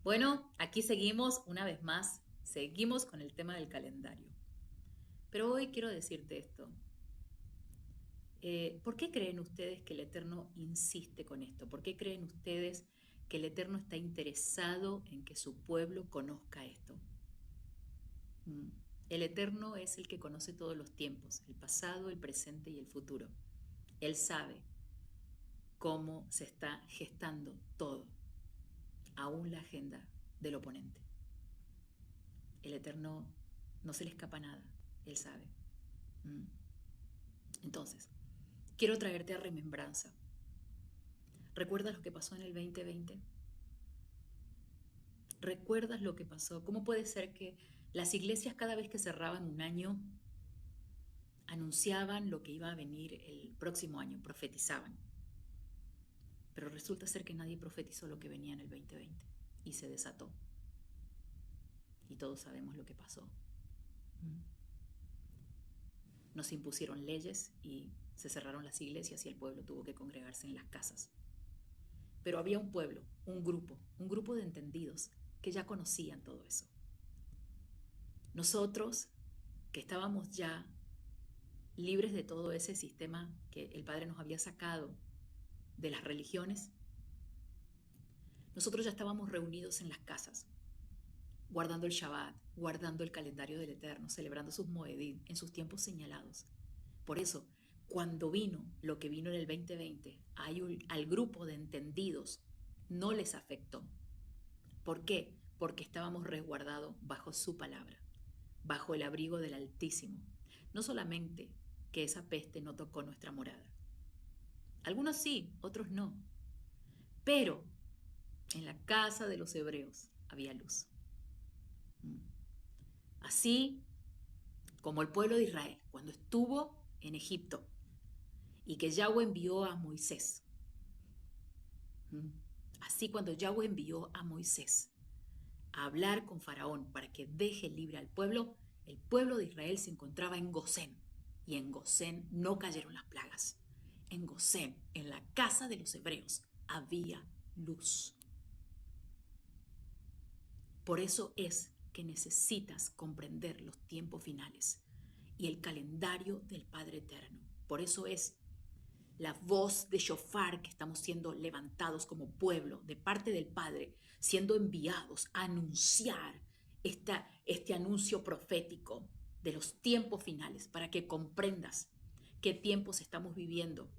Bueno, aquí seguimos una vez más, seguimos con el tema del calendario. Pero hoy quiero decirte esto. ¿Por qué creen ustedes que el Eterno insiste con esto? ¿Por qué creen ustedes que el Eterno está interesado en que su pueblo conozca esto? Mm. El Eterno es el que conoce todos los tiempos, el pasado, el presente y el futuro. Él sabe cómo se está gestando todo, aún la agenda del oponente. El Eterno no se le escapa nada, Él sabe. Mm. Entonces, quiero traerte a remembranza. ¿Recuerdas lo que pasó en el 2020? ¿Recuerdas lo que pasó? ¿Cómo puede ser que las iglesias cada vez que cerraban un año anunciaban lo que iba a venir el próximo año, profetizaban? Pero resulta ser que nadie profetizó lo que venía en el 2020 y se desató. Y todos sabemos lo que pasó. Nos impusieron leyes y se cerraron las iglesias y el pueblo tuvo que congregarse en las casas. Pero había un pueblo, un grupo de entendidos que ya conocían todo eso. Nosotros, que estábamos ya libres de todo ese sistema que el Padre nos había sacado de las religiones, nosotros ya estábamos reunidos en las casas, guardando el Shabbat, guardando el calendario del Eterno, celebrando sus Moedim en sus tiempos señalados. Por eso, cuando vino lo que vino en el 2020, al grupo de entendidos no les afectó. ¿Por qué? Porque estábamos resguardados bajo su palabra, bajo el abrigo del Altísimo. No solamente que esa peste no tocó nuestra morada. Algunos sí, otros no. Pero en la casa de los hebreos había luz. Así como el pueblo de Israel, cuando estuvo en Egipto y que Yahweh envió a Moisés. Así cuando Yahweh envió a Moisés a hablar con Faraón para que deje libre al pueblo, el pueblo de Israel se encontraba en Gosén. Y en Gosén no cayeron las plagas. En Gosén, en la casa de los hebreos, había luz. Por eso es que necesitas comprender los tiempos finales y el calendario del Padre Eterno. Por eso es la voz de shofar que estamos siendo levantados como pueblo de parte del Padre, siendo enviados a anunciar este anuncio profético de los tiempos finales, para que comprendas qué tiempos estamos viviendo,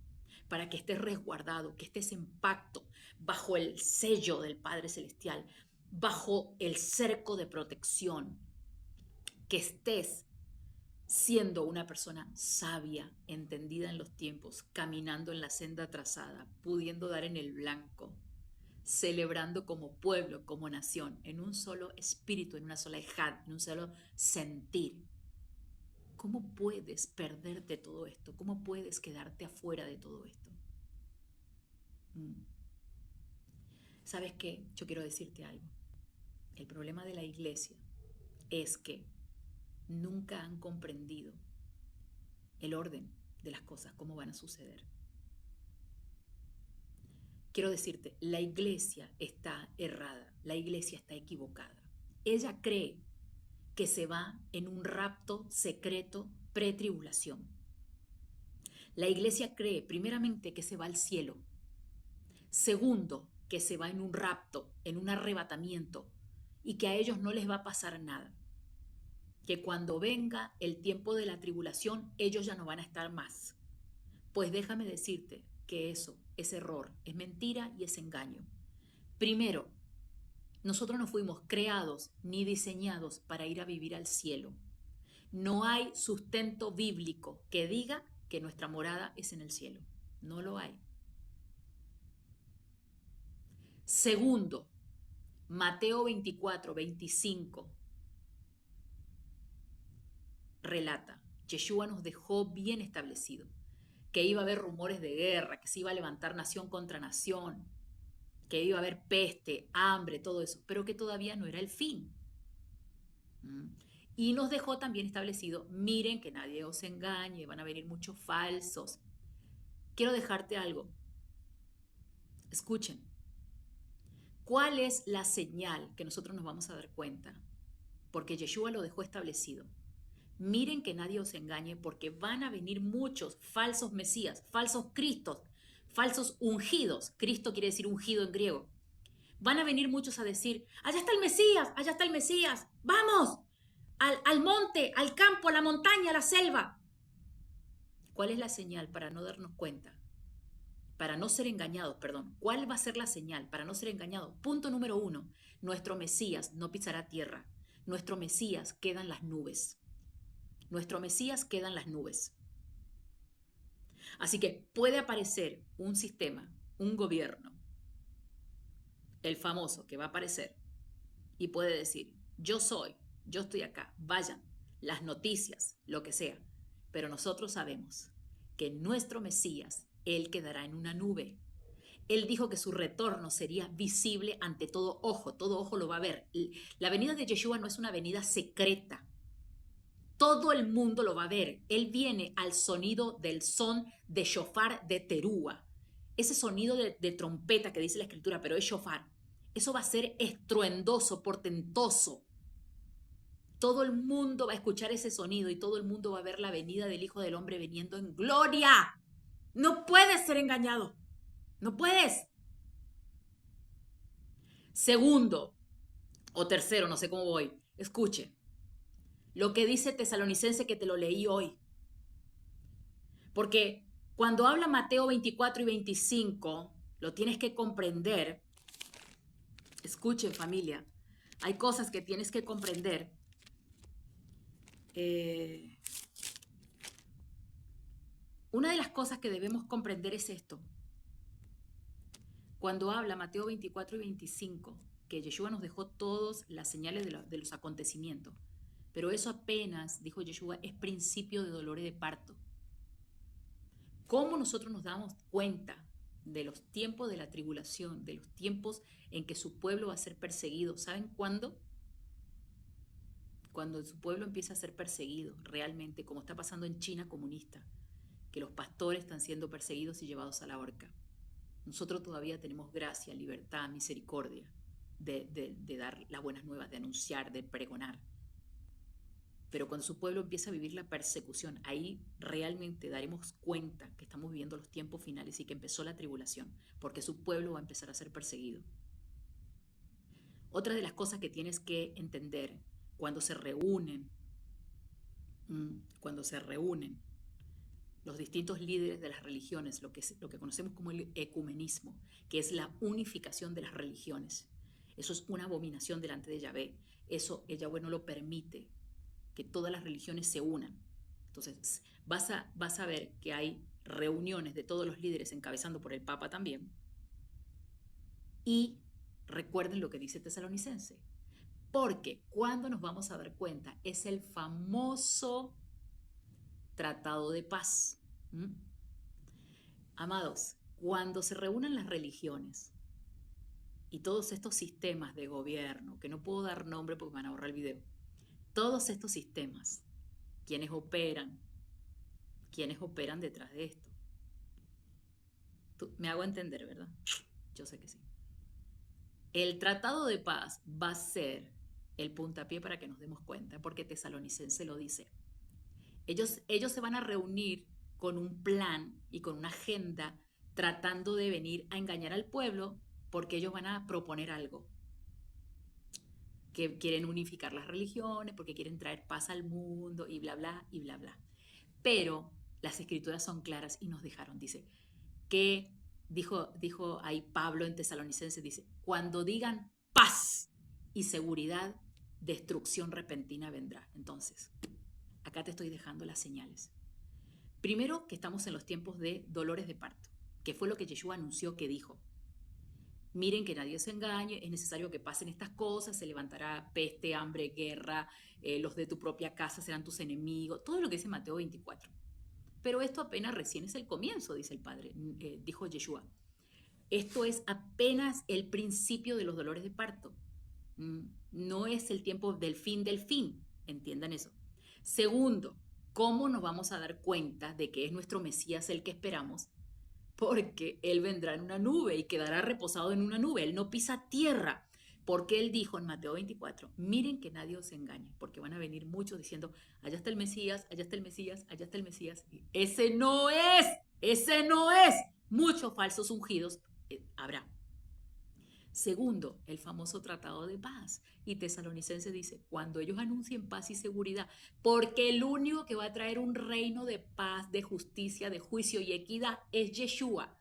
para que estés resguardado, que estés en pacto bajo el sello del Padre Celestial, bajo el cerco de protección, que estés siendo una persona sabia, entendida en los tiempos, caminando en la senda trazada, pudiendo dar en el blanco, celebrando como pueblo, como nación, en un solo espíritu, en una sola ejad, en un solo sentir. ¿Cómo puedes perderte todo esto? ¿Cómo puedes quedarte afuera de todo esto? ¿Sabes qué? Yo quiero decirte algo. El problema de la iglesia es que nunca han comprendido el orden de las cosas, cómo van a suceder. Quiero decirte, la iglesia está errada, la iglesia está equivocada. Ella cree que se va en un rapto secreto pretribulación. La iglesia cree, primeramente, que se va al cielo. Segundo, que se va en un rapto, en un arrebatamiento, y que a ellos no les va a pasar nada. Que cuando venga el tiempo de la tribulación, ellos ya no van a estar más. Pues déjame decirte que eso es error, es mentira y es engaño. Primero, nosotros no fuimos creados ni diseñados para ir a vivir al cielo. No hay sustento bíblico que diga que nuestra morada es en el cielo. No lo hay. Segundo, Mateo 24, 25 relata, Yeshua nos dejó bien establecido que iba a haber rumores de guerra, que se iba a levantar nación contra nación, que iba a haber peste, hambre, todo eso, pero que todavía no era el fin. Y nos dejó también establecido, miren que nadie os engañe, van a venir muchos falsos. Quiero dejarte algo. Escuchen, ¿Cuál es la señal que nosotros nos vamos a dar cuenta? Porque Yeshua lo dejó establecido. Miren que nadie os engañe, porque van a venir muchos falsos mesías, falsos cristos, falsos ungidos. Cristo quiere decir ungido en griego. Van a venir muchos a decir, allá está el Mesías, vamos, al monte, al campo, a la montaña, a la selva. ¿Cuál es la señal para no darnos cuenta? Para no ser engañados, perdón. ¿Cuál va a ser la señal para no ser engañados? Punto número 1, nuestro Mesías no pisará tierra. Nuestro Mesías queda en las nubes. Nuestro Mesías queda en las nubes. Así que puede aparecer un sistema, un gobierno, el famoso que va a aparecer, y puede decir, yo estoy acá, vayan, las noticias, lo que sea. Pero nosotros sabemos que nuestro Mesías, Él quedará en una nube. Él dijo que su retorno sería visible ante todo ojo lo va a ver. La venida de Yeshua no es una venida secreta. Todo el mundo lo va a ver. Él viene al sonido del son de shofar de terúa. Ese sonido de trompeta que dice la escritura, pero es shofar. Eso va a ser estruendoso, portentoso. Todo el mundo va a escuchar ese sonido y todo el mundo va a ver la venida del Hijo del Hombre viniendo en gloria. No puedes ser engañado. No puedes. Segundo o tercero, no sé cómo voy. Escuche lo que dice Tesalonicense, que te lo leí hoy. Porque cuando habla Mateo 24 y 25, lo tienes que comprender. Escuchen, familia, hay cosas que tienes que comprender. Una de las cosas que debemos comprender es esto. Cuando habla Mateo 24 y 25, que Yeshua nos dejó todas las señales de los acontecimientos, pero eso apenas, dijo Yeshua, es principio de dolores de parto. ¿Cómo nosotros nos damos cuenta de los tiempos de la tribulación, de los tiempos en que su pueblo va a ser perseguido? ¿Saben cuándo? Cuando su pueblo empieza a ser perseguido realmente, como está pasando en China comunista, que los pastores están siendo perseguidos y llevados a la horca. Nosotros todavía tenemos gracia, libertad, misericordia de dar las buenas nuevas, de anunciar, de pregonar. Pero cuando su pueblo empieza a vivir la persecución, ahí realmente daremos cuenta que estamos viviendo los tiempos finales y que empezó la tribulación, porque su pueblo va a empezar a ser perseguido. Otra de las cosas que tienes que entender, cuando se reúnen los distintos líderes de las religiones, lo que conocemos como el ecumenismo, que es la unificación de las religiones. Eso es una abominación delante de Yahvé. Eso el Yahvé no lo permite, que todas las religiones se unan. Entonces vas a ver que hay reuniones de todos los líderes, encabezando por el Papa también. Y recuerden lo que dice Tesalonicense, porque cuando nos vamos a dar cuenta es el famoso tratado de paz. Amados, cuando se reúnan las religiones y todos estos sistemas de gobierno, que no puedo dar nombre porque me van a borrar el video, todos estos sistemas, ¿quiénes operan detrás de esto? Me hago entender, ¿verdad? Yo sé que sí. El tratado de paz va a ser el puntapié para que nos demos cuenta, porque Tesalonicense lo dice. Ellos se van a reunir con un plan y con una agenda tratando de venir a engañar al pueblo, porque ellos van a proponer algo. Que quieren unificar las religiones, porque quieren traer paz al mundo y bla, bla, y bla, bla. Pero las escrituras son claras y nos dejaron, dice, que dijo ahí Pablo en Tesalonicenses, dice, cuando digan paz y seguridad, destrucción repentina vendrá. Entonces, acá te estoy dejando las señales. Primero, que estamos en los tiempos de dolores de parto, que fue lo que Yeshua anunció que dijo. Miren que nadie se engañe, es necesario que pasen estas cosas, se levantará peste, hambre, guerra, los de tu propia casa serán tus enemigos, todo lo que dice Mateo 24. Pero esto apenas recién es el comienzo, dice el Padre, dijo Yeshua. Esto es apenas el principio de los dolores de parto. No es el tiempo del fin, entiendan eso. Segundo, ¿cómo nos vamos a dar cuenta de que es nuestro Mesías el que esperamos? porque Él vendrá en una nube y quedará reposado en una nube. Él no pisa tierra. Porque Él dijo en Mateo 24, miren que nadie os engañe, porque van a venir muchos diciendo, allá está el Mesías, allá está el Mesías, allá está el Mesías. Y ese no es, ese no es. Muchos falsos ungidos habrá. Segundo, el famoso tratado de paz. Y Tesalonicenses dice, cuando ellos anuncien paz y seguridad, porque el único que va a traer un reino de paz, de justicia, de juicio y equidad es Yeshua.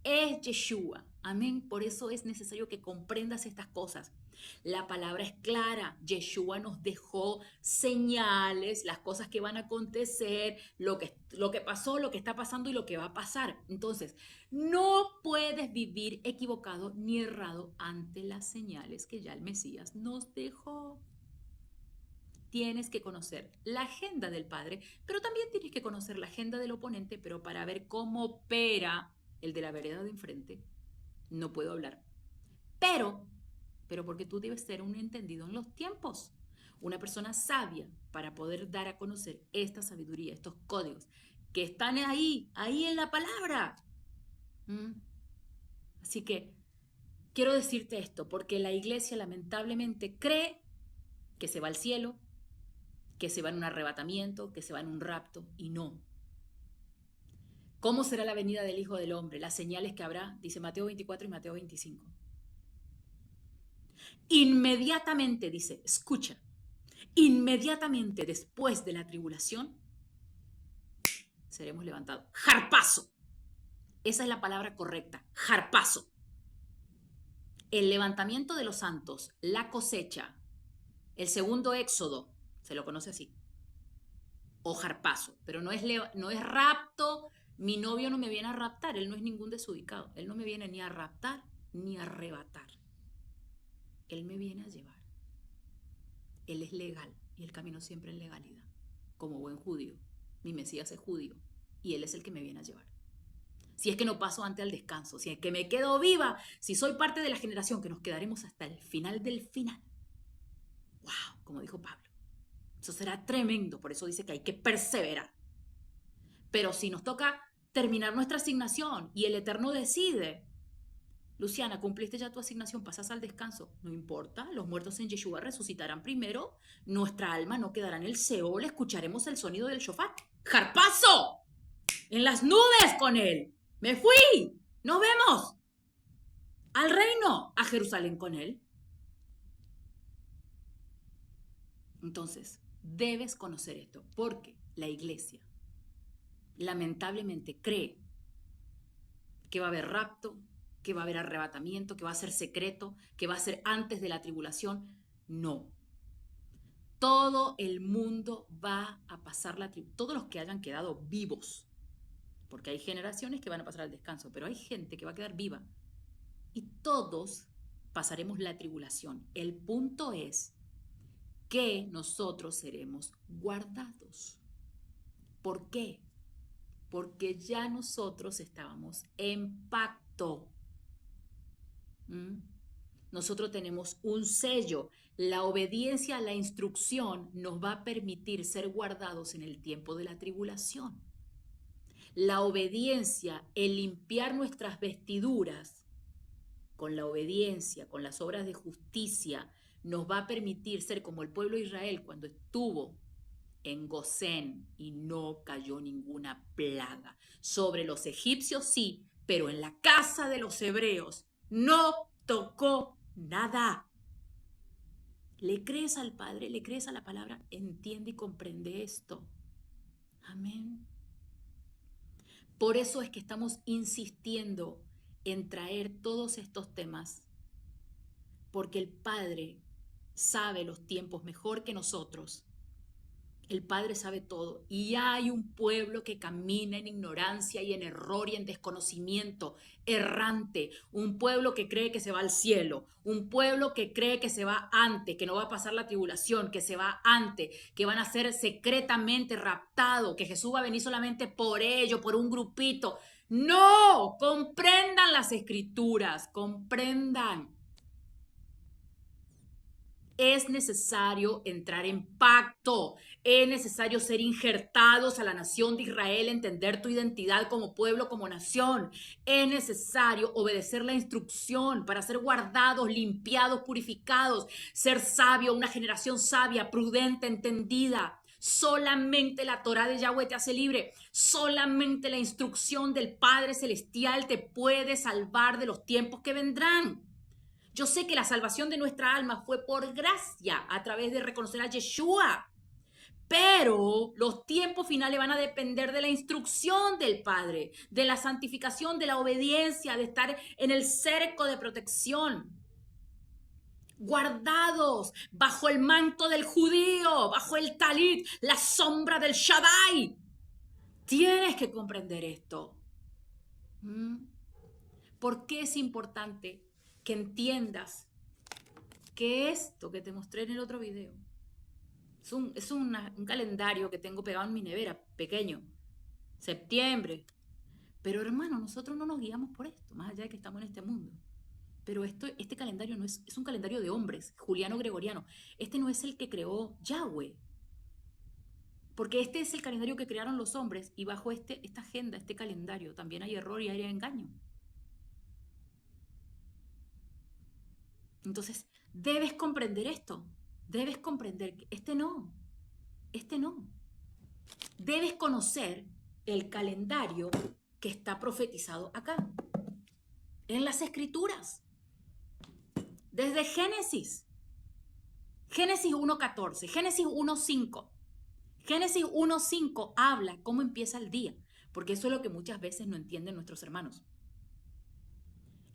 Es Yeshua. Amén. Por eso es necesario que comprendas estas cosas. La palabra es clara. Yeshua nos dejó señales, las cosas que van a acontecer, lo que pasó, lo que está pasando y lo que va a pasar. Entonces, no puedes vivir equivocado ni errado ante las señales que ya el Mesías nos dejó. Tienes que conocer la agenda del Padre, pero también tienes que conocer la agenda del oponente, pero para ver cómo opera el de la vereda de enfrente, no puedo hablar. Pero porque tú debes ser un entendido en los tiempos, una persona sabia para poder dar a conocer esta sabiduría, estos códigos que están ahí en la palabra. Así que quiero decirte esto, porque la iglesia lamentablemente cree que se va al cielo, que se va en un arrebatamiento, que se va en un rapto, y no. ¿Cómo será la venida del Hijo del Hombre? Las señales que habrá, dice Mateo 24 y Mateo 25. Inmediatamente, dice, escucha, inmediatamente después de la tribulación, seremos levantados. ¡Jarpazo! Esa es la palabra correcta, jarpazo. El levantamiento de los santos, la cosecha, el segundo éxodo, se lo conoce así, o jarpazo, pero no es rapto. Mi novio no me viene a raptar, él no es ningún desubicado, él no me viene ni a raptar ni a arrebatar, él me viene a llevar. Él es legal y él caminó siempre en legalidad, como buen judío. Mi Mesías es judío y él es el que me viene a llevar. Si es que no paso antes al descanso, si es que me quedo viva, si soy parte de la generación que nos quedaremos hasta el final del final. ¡Wow! Como dijo Pablo. Eso será tremendo, por eso dice que hay que perseverar. Pero si nos toca terminar nuestra asignación y el Eterno decide, Luciana, cumpliste ya tu asignación, pasas al descanso. No importa, los muertos en Yeshua resucitarán primero, nuestra alma no quedará en el Seol, escucharemos el sonido del shofar. ¡Jarpazo! En las nubes con él. Me fui. Nos vemos. Al reino, a Jerusalén con él. Entonces, debes conocer esto, porque la iglesia lamentablemente cree que va a haber rapto, que va a haber arrebatamiento, que va a ser secreto, que va a ser antes de la tribulación. No. Todo el mundo va a pasar la tribulación. Todos los que hayan quedado vivos. Porque hay generaciones que van a pasar al descanso, pero hay gente que va a quedar viva. Y todos pasaremos la tribulación. El punto es que nosotros seremos guardados. ¿Por qué? Porque ya nosotros estábamos en pacto. Nosotros tenemos un sello. La obediencia a la instrucción nos va a permitir ser guardados en el tiempo de la tribulación. La obediencia, el limpiar nuestras vestiduras con la obediencia, con las obras de justicia, nos va a permitir ser como el pueblo de Israel cuando estuvo en Gosén y no cayó ninguna plaga. Sobre los egipcios sí, pero en la casa de los hebreos no tocó nada. ¿Le crees al Padre? ¿Le crees a la palabra? Entiende y comprende esto. Amén. Por eso es que estamos insistiendo en traer todos estos temas, porque el Padre sabe los tiempos mejor que nosotros. El Padre sabe todo y hay un pueblo que camina en ignorancia y en error y en desconocimiento, errante, un pueblo que cree que se va al cielo, un pueblo que cree que se va antes, que no va a pasar la tribulación, que se va antes, que van a ser secretamente raptados, que Jesús va a venir solamente por ellos, por un grupito. No, comprendan las escrituras, comprendan. Es necesario entrar en pacto, es necesario ser injertados a la nación de Israel, entender tu identidad como pueblo, como nación. Es necesario obedecer la instrucción para ser guardados, limpiados, purificados, ser sabio, una generación sabia, prudente, entendida. Solamente la Torá de Yahweh te hace libre. Solamente la instrucción del Padre Celestial te puede salvar de los tiempos que vendrán. Yo sé que la salvación de nuestra alma fue por gracia a través de reconocer a Yeshua. Pero los tiempos finales van a depender de la instrucción del Padre, de la santificación, de la obediencia, de estar en el cerco de protección. Guardados bajo el manto del judío, bajo el talit, la sombra del Shaddai. Tienes que comprender esto. ¿Por qué es importante que entiendas que esto que te mostré en el otro video es un calendario que tengo pegado en mi nevera, pequeño, septiembre? Pero hermano, nosotros no nos guiamos por esto, más allá de que estamos en este mundo. Pero este calendario no es un calendario de hombres, Juliano Gregoriano. Este no es el que creó Yahweh. Porque este es el calendario que crearon los hombres y bajo esta agenda, este calendario, también hay error y hay engaño. Entonces, debes comprender esto. Debes comprender que este no. Debes conocer el calendario que está profetizado acá, en las Escrituras. Desde Génesis 1:14, Génesis 1:5. Génesis 1:5 habla cómo empieza el día, porque eso es lo que muchas veces no entienden nuestros hermanos.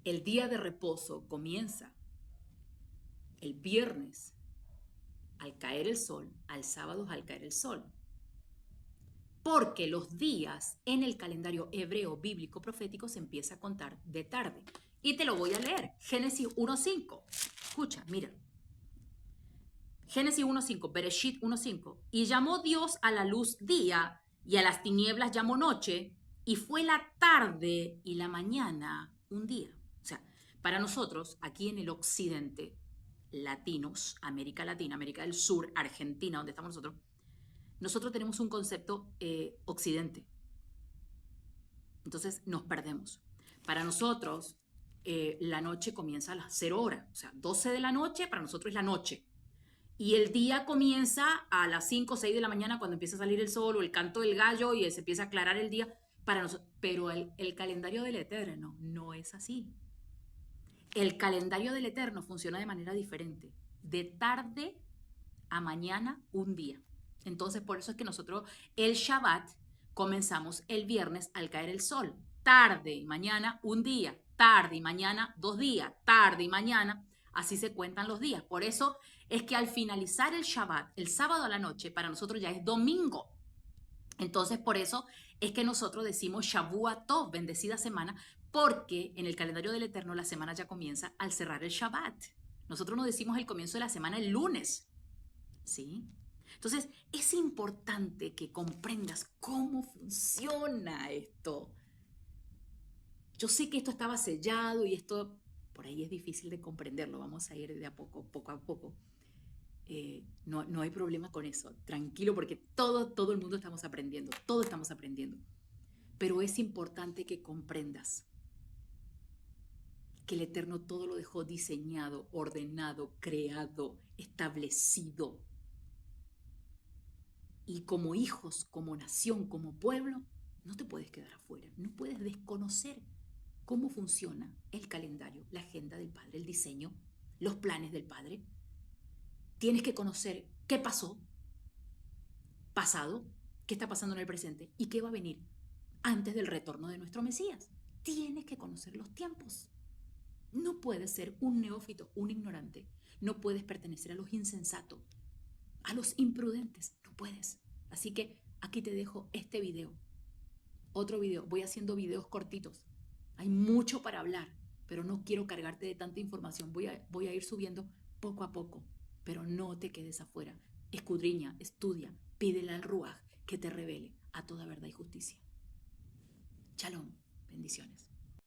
El día de reposo comienza el viernes al caer el sol, al sábado al caer el sol. Porque los días en el calendario hebreo bíblico profético se empieza a contar de tarde. Y te lo voy a leer. Génesis 1:5. Escucha, mira. Génesis 1:5, Bereshit 1:5. Y llamó Dios a la luz día y a las tinieblas llamó noche, y fue la tarde y la mañana un día. O sea, para nosotros, aquí en el occidente, latinos, América Latina, América del Sur, Argentina, donde estamos nosotros tenemos un concepto occidente. Entonces nos perdemos. Para nosotros, la noche comienza a las 0 horas. O sea, 12 de la noche para nosotros es la noche. Y el día comienza a las 5 o 6 de la mañana cuando empieza a salir el sol o el canto del gallo y se empieza a aclarar el día para nosotros. Pero el calendario del Eterno no es así. El calendario del Eterno funciona de manera diferente. De tarde a mañana, un día. Entonces, por eso es que nosotros el Shabbat comenzamos el viernes al caer el sol. Tarde y mañana, un día. Tarde y mañana, 2 días. Tarde y mañana, así se cuentan los días. Por eso es que al finalizar el Shabbat, el sábado a la noche, para nosotros ya es domingo. Entonces, por eso es que nosotros decimos Shavua Tov, bendecida semana, porque en el calendario del Eterno la semana ya comienza al cerrar el Shabbat. Nosotros no decimos el comienzo de la semana el lunes, ¿sí? Entonces, es importante que comprendas cómo funciona esto. Yo sé que esto estaba sellado y esto por ahí es difícil de comprenderlo. Vamos a ir de a poco a poco. No hay problema con eso. Tranquilo, porque todo el mundo estamos aprendiendo. Todos estamos aprendiendo. Pero es importante que comprendas que el Eterno todo lo dejó diseñado, ordenado, creado, establecido. Y como hijos, como nación, como pueblo, no te puedes quedar afuera. No puedes desconocer cómo funciona el calendario, la agenda del Padre, el diseño, los planes del Padre. Tienes que conocer qué pasó, pasado, qué está pasando en el presente y qué va a venir antes del retorno de nuestro Mesías. Tienes que conocer los tiempos. No puedes ser un neófito, un ignorante. No puedes pertenecer a los insensatos, a los imprudentes. No puedes. Así que aquí te dejo este video. Otro video. Voy haciendo videos cortitos. Hay mucho para hablar, pero no quiero cargarte de tanta información. Voy a ir subiendo poco a poco, pero no te quedes afuera. Escudriña, estudia, pídele al Ruaj que te revele a toda verdad y justicia. Shalom. Bendiciones.